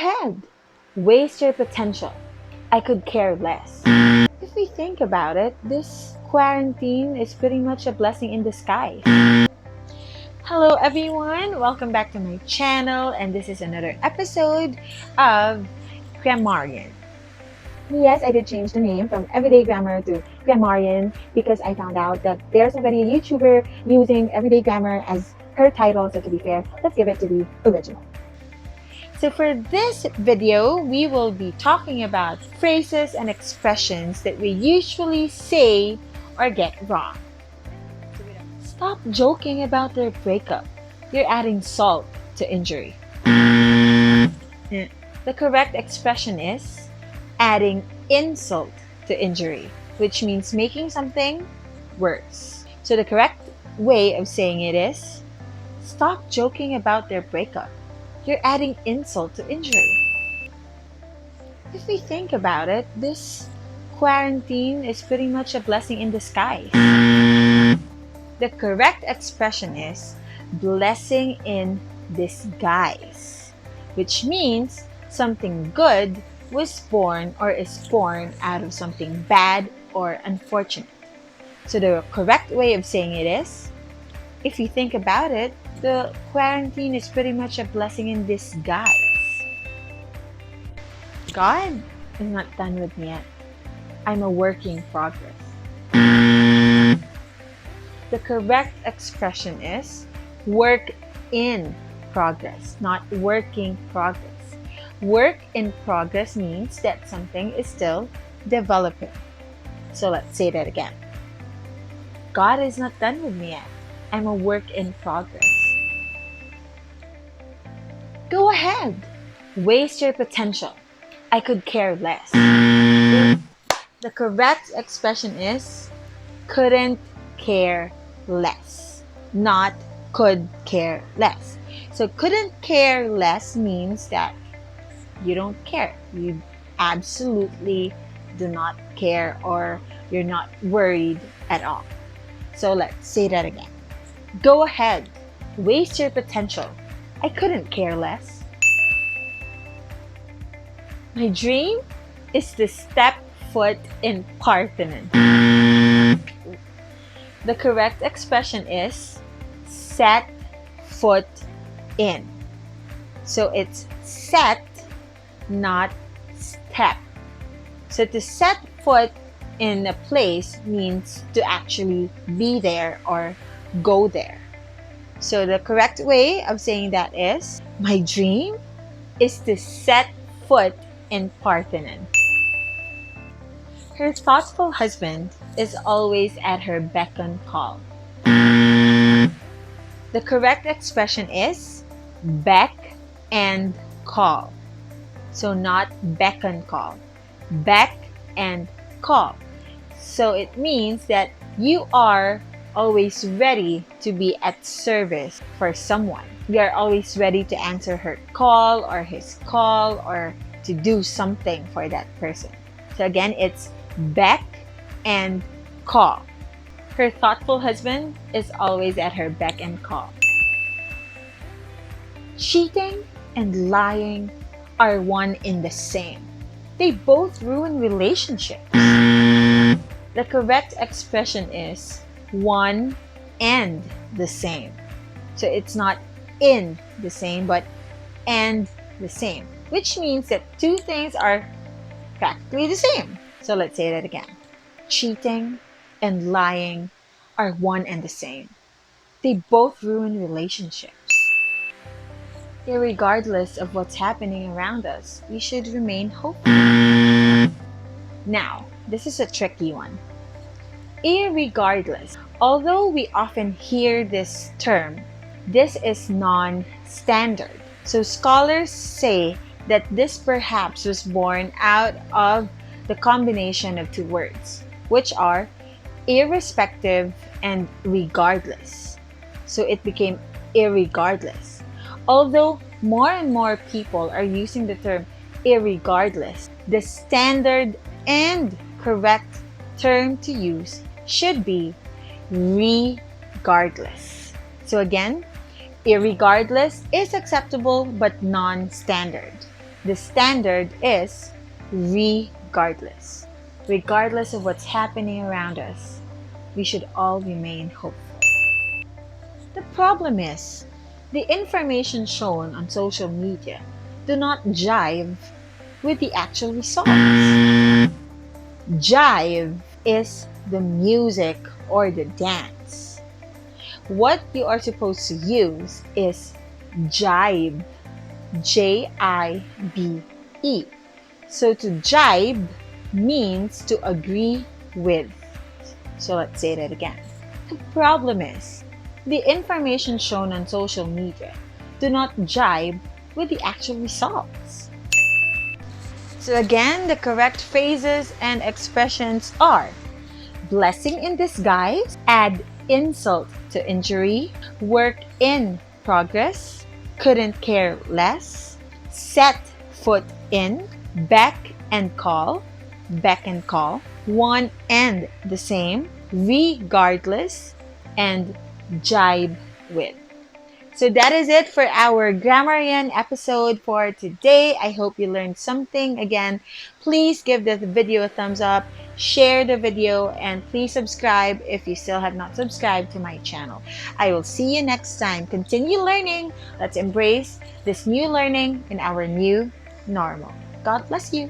ahead. Waste your potential. I could care less. If we think about it, this quarantine is pretty much a blessing in disguise. Hello everyone, welcome back to my channel, and this is another episode of Grammarian. Yes, I did change the name from Everyday Grammar to Grammarian because I found out that there's already a YouTuber using Everyday Grammar as her title, so to be fair, let's give it to the original. So for this video, we will be talking about phrases and expressions that we usually say or get wrong. Stop joking about their breakup. You're adding salt to injury. The correct expression is adding insult to injury, which means making something worse. So the correct way of saying it is stop joking about their breakup. You're adding insult to injury. If we think about it, this quarantine is pretty much a blessing in disguise. The correct expression is blessing in disguise, which means something good was born or is born out of something bad or unfortunate. So the correct way of saying it is, if you think about it, the quarantine is pretty much a blessing in disguise. God is not done with me yet. I'm a work in progress. The correct expression is work in progress, not working progress. Work in progress means that something is still developing. So let's say that again. God is not done with me yet. I'm a work in progress. Go ahead. Waste your potential. I could care less. The correct expression is couldn't care less, not could care less. So couldn't care less means that you don't care. You absolutely do not care, or you're not worried at all. So let's say that again. Go ahead. Waste your potential. I couldn't care less. My dream is to step foot in Parthenon. The correct expression is set foot in. So it's set, not step. So to set foot in a place means to actually be there or go there. So the correct way of saying that is, my dream is to set foot in Parthenon. Her thoughtful husband is always at her beck and call. The correct expression is beck and call. So not beck and call. Beck and call. So it means that you are always ready to be at service for someone. We are always ready to answer her call or his call or to do something for that person. So again, it's beck and call. Her thoughtful husband is always at her beck and call. Cheating and lying are one in the same. They both ruin relationships. The correct expression is one and the same. So it's not in the same, but and the same, which means that two things are practically the same. So let's say that again. Cheating and lying are one and the same. They both ruin relationships. Irregardless of what's happening around us, we should remain hopeful. Now, this is a tricky one. Irregardless. Although we often hear this term, this is non-standard. So scholars say that this perhaps was born out of the combination of two words, which are irrespective and regardless. So it became irregardless. Although more and more people are using the term irregardless, the standard and correct term to use should be regardless. So again, irregardless is acceptable but non-standard. The standard is regardless. Regardless of what's happening around us, we should all remain hopeful. The problem is, the information shown on social media do not jive with the actual results. Jive is the music or the dance. What you are supposed to use is jibe, Jibe. So to jibe means to agree with. So let's say that again. The problem is, the information shown on social media do not jibe with the actual results. So again, the correct phrases and expressions are blessing in disguise, add insult to injury, work in progress, couldn't care less, set foot in, beck and call, one and the same, regardless, and jibe with. So that is it for our Grammarian episode for today. I hope you learned something. Again, please give this video a thumbs up, share the video, and please subscribe if you still have not subscribed to my channel. I will see you next time. Continue learning. Let's embrace this new learning in our new normal. God bless you.